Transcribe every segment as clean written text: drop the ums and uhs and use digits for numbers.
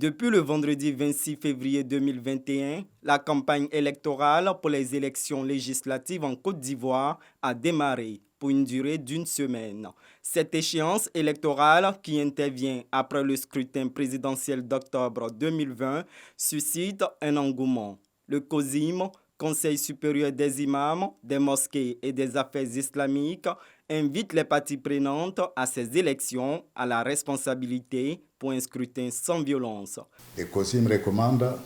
Depuis le vendredi 26 février 2021, la campagne électorale pour les élections législatives en Côte d'Ivoire a démarré pour une durée d'une semaine. Cette échéance électorale, qui intervient après le scrutin présidentiel d'octobre 2020, suscite un engouement. Le COSIM, Conseil supérieur des imams, des mosquées et des affaires islamiques, invite les parties prenantes à ces élections à la responsabilité pour un scrutin sans violence. Le COSIM recommande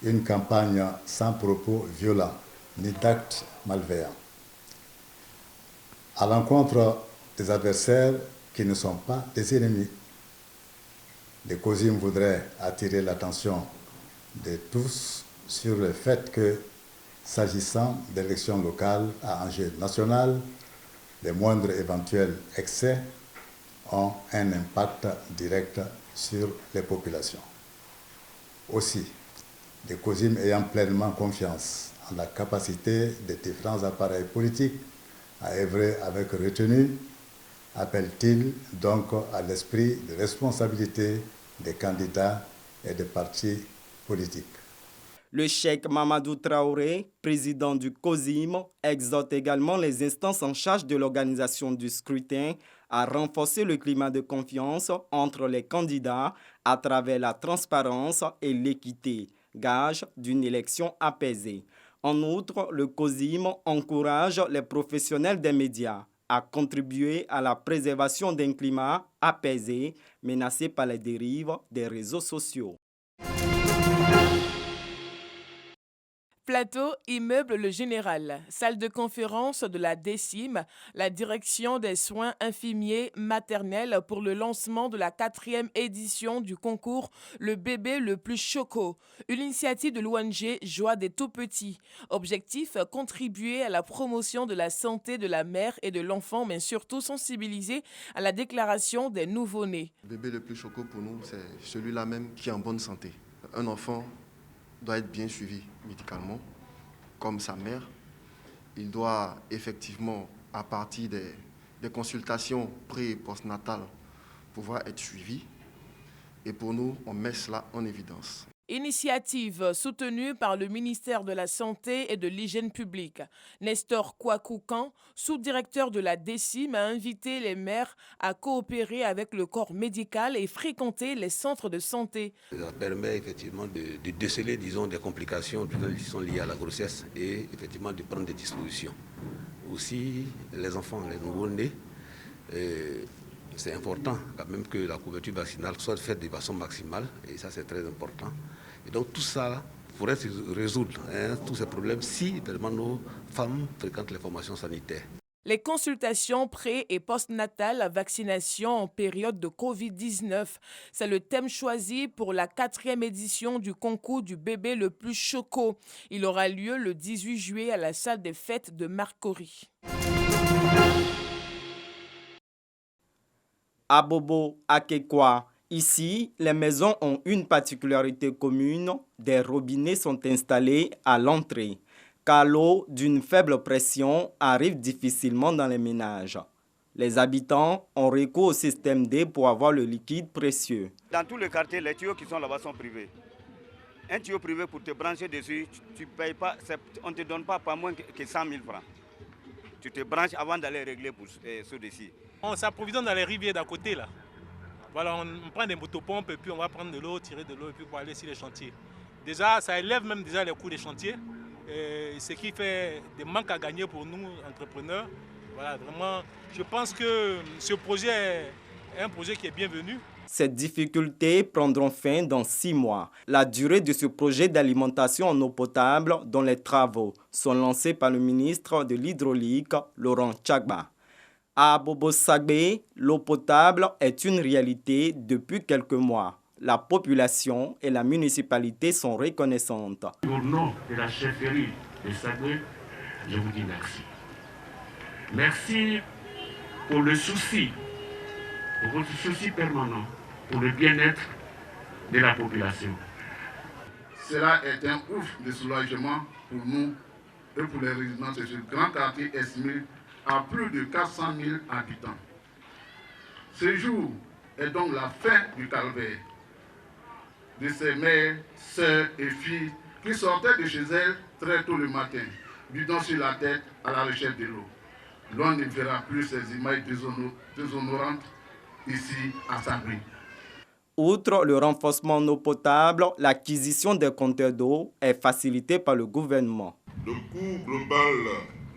une campagne sans propos violents ni d'actes malveillants, à l'encontre des adversaires qui ne sont pas des ennemis. Le COSIM voudrait attirer l'attention de tous sur le fait que, s'agissant d'élections locales à enjeu national, les moindres éventuels excès ont un impact direct sur les populations. Aussi, le COSIM ayant pleinement confiance en la capacité des différents appareils politiques à œuvrer avec retenue, appelle-t-il donc à l'esprit de responsabilité des candidats et des partis politiques. Le cheikh Mamadou Traoré, président du COSIM, exhorte également les instances en charge de l'organisation du scrutin à renforcer le climat de confiance entre les candidats à travers la transparence et l'équité, gage d'une élection apaisée. En outre, le COSIM encourage les professionnels des médias à contribuer à la préservation d'un climat apaisé menacé par les dérives des réseaux sociaux. Plateau, immeuble Le Général, salle de conférence de la DSIM, la direction des soins infirmiers maternels pour le lancement de la 4e édition du concours Le bébé le plus choco, une initiative de l'ONG Joie des tout-petits. Objectif, contribuer à la promotion de la santé de la mère et de l'enfant, mais surtout sensibiliser à la déclaration des nouveau-nés. Le bébé le plus choco pour nous, c'est celui-là même qui est en bonne santé. Un enfant doit être bien suivi médicalement, comme sa mère. Il doit effectivement, à partir des consultations pré- et postnatales, pouvoir être suivi. Et pour nous, on met cela en évidence. Initiative soutenue par le ministère de la Santé et de l'Hygiène publique. Nestor Kouakoukan, sous-directeur de la DSIM, a invité les maires à coopérer avec le corps médical et fréquenter les centres de santé. Ça permet effectivement de déceler, disons, des complications qui sont liées à la grossesse et effectivement de prendre des dispositions. Aussi, les enfants, les nouveau-nés, c'est important quand même que la couverture vaccinale soit faite de façon maximale et ça c'est très important. Et donc tout ça pourrait se résoudre, tous ces problèmes, si vraiment nos femmes fréquentent les formations sanitaires. Les consultations pré- et postnatales, vaccination en période de Covid-19, c'est le thème choisi pour la 4e édition du concours du bébé le plus choco. Il aura lieu le 18 juillet à la salle des fêtes de Marcory. Abobo Akekwa. Ici, les maisons ont une particularité commune. Des robinets sont installés à l'entrée, car l'eau d'une faible pression arrive difficilement dans les ménages. Les habitants ont recours au système D pour avoir le liquide précieux. Dans tous les quartiers, les tuyaux qui sont là-bas sont privés. Un tuyau privé pour te brancher dessus, tu payes pas, on ne te donne pas moins que 100 000 francs. Tu te branches avant d'aller régler pour ceux-ci. On s'approvisionne dans les rivières d'à côté là. Voilà, on prend des motopompes et puis on va prendre de l'eau, tirer de l'eau et puis pour aller sur les chantiers. Déjà, ça élève même déjà les coûts des chantiers, ce qui fait des manques à gagner pour nous, entrepreneurs. Voilà, vraiment, je pense que ce projet est un projet qui est bienvenu. Ces difficultés prendront fin dans 6 mois. La durée de ce projet d'alimentation en eau potable, dont les travaux sont lancés par le ministre de l'Hydraulique, Laurent Tchagba. À Bobo Sagbé, l'eau potable est une réalité depuis quelques mois. La population et la municipalité sont reconnaissantes. Au nom de la chefferie de Sagbé, je vous dis merci. Merci pour le souci, pour votre souci permanent, pour le bien-être de la population. Cela est un ouf de soulagement pour nous et pour les résidents de ce grand quartier estimé à plus de 400 000 habitants. Ce jour est donc la fin du calvaire. de ses mères, sœurs et filles qui sortaient de chez elles très tôt le matin, bidon sur la tête à la recherche de l'eau. L'on ne verra plus ces images déshonorantes ici à Sabri. Outre le renforcement en eau potable, l'acquisition des compteurs d'eau est facilitée par le gouvernement. Le coût global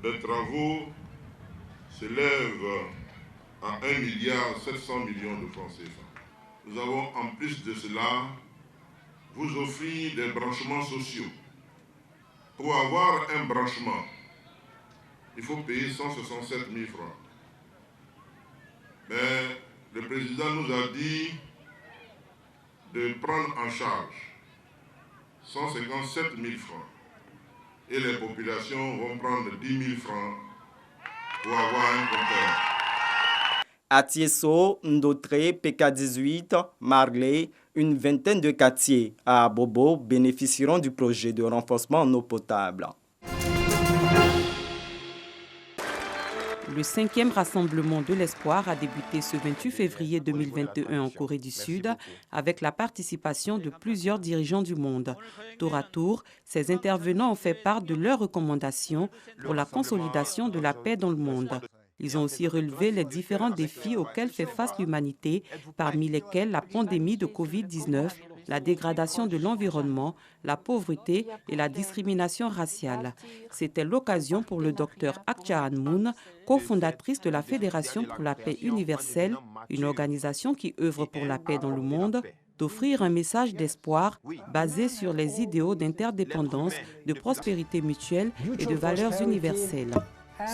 des travaux s'élève à 1,7 milliard de francs CFA. Nous avons en plus de cela vous offrir des branchements sociaux. Pour avoir un branchement, il faut payer 167 000 francs. Mais le président nous a dit de prendre en charge 157 000 francs. Et les populations vont prendre 10 000 francs pour avoir un compteur. À Tiesso, Ndotré, PK18, Marley, une vingtaine de quartiers à Abobo bénéficieront du projet de renforcement en eau potable. Le 5e rassemblement de l'espoir a débuté ce 28 février 2021 en Corée du Sud avec la participation de plusieurs dirigeants du monde. Tour à tour, ces intervenants ont fait part de leurs recommandations pour la consolidation de la paix dans le monde. Ils ont aussi relevé les différents défis auxquels fait face l'humanité, parmi lesquels la pandémie de Covid-19, la dégradation de l'environnement, la pauvreté et la discrimination raciale. C'était l'occasion pour le Dr Ak Ja-han Moon, cofondatrice de la Fédération pour la paix universelle, une organisation qui œuvre pour la paix dans le monde, d'offrir un message d'espoir basé sur les idéaux d'interdépendance, de prospérité mutuelle et de valeurs universelles.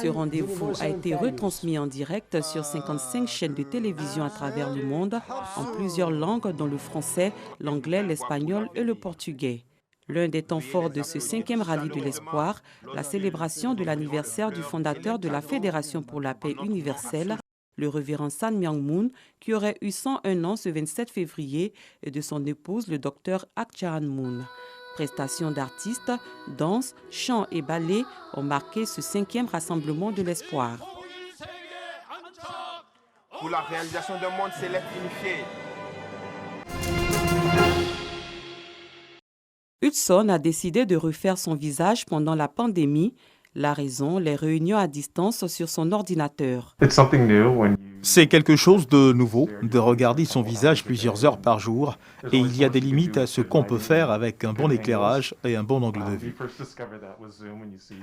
Ce rendez-vous a été retransmis en direct sur 55 chaînes de télévision à travers le monde, en plusieurs langues dont le français, l'anglais, l'espagnol et le portugais. L'un des temps forts de ce 5e rallye de l'espoir, la célébration de l'anniversaire du fondateur de la Fédération pour la paix universelle, le révérend San Myung-moon, qui aurait eu 101 ans ce 27 février, et de son épouse, le docteur Ak Ja-han Moon. Prestations d'artistes, danse, chants et ballets ont marqué ce 5e rassemblement de l'espoir. Pour la réalisation d'un monde céleste unifié. Hudson a décidé de refaire son visage pendant la pandémie. La raison, les réunions à distance sur son ordinateur. C'est quelque chose de nouveau, de regarder son visage plusieurs heures par jour, et il y a des limites à ce qu'on peut faire avec un bon éclairage et un bon angle de vue.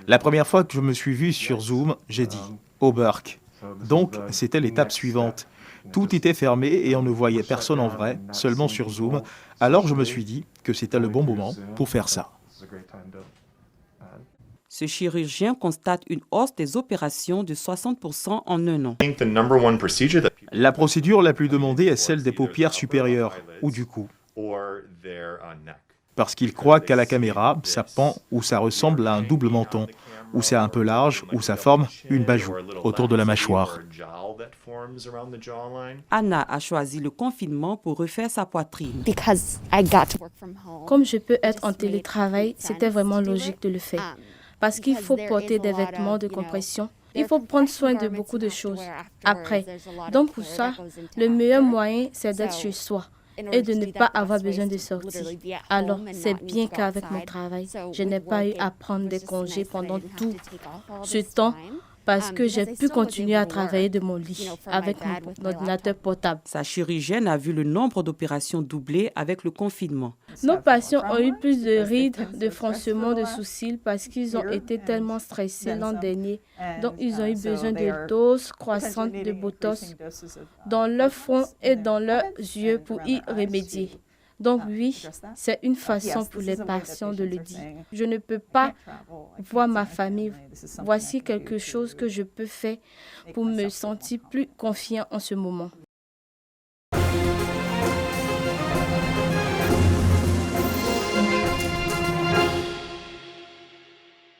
La première fois que je me suis vu sur Zoom, j'ai dit « Oh Burke ». Donc, c'était l'étape suivante. Tout était fermé et on ne voyait personne en vrai, seulement sur Zoom. Alors je me suis dit que c'était le bon moment pour faire ça. Ce chirurgien constate une hausse des opérations de 60% en un an. La procédure la plus demandée est celle des paupières supérieures ou du cou. Parce qu'il croit qu'à la caméra, ça pend ou ça ressemble à un double menton, ou c'est un peu large, ou ça forme une bajoue autour de la mâchoire. Anna a choisi le confinement pour refaire sa poitrine. Comme je peux être en télétravail, c'était vraiment logique de le faire. Parce qu'il faut porter des vêtements de compression. Il faut prendre soin de beaucoup de choses après. Donc pour ça, le meilleur moyen, c'est d'être chez soi et de ne pas avoir besoin de sortir. Alors, c'est bien qu'avec mon travail, je n'ai pas eu à prendre des congés pendant tout ce temps parce que j'ai pu continuer à travailler de mon lit avec mon ordinateur portable. Sa chirurgienne a vu le nombre d'opérations doubler avec le confinement. Nos patients ont eu plus de rides, de froncements de sourcils parce qu'ils ont été tellement stressés l'an dernier. Donc, ils ont eu besoin de doses croissantes de Botox dans leur front et dans leurs yeux pour y remédier. Donc oui, c'est une façon pour les patients de le dire. Je ne peux pas voir ma famille. Voici quelque chose que je peux faire pour me sentir plus confiant en ce moment.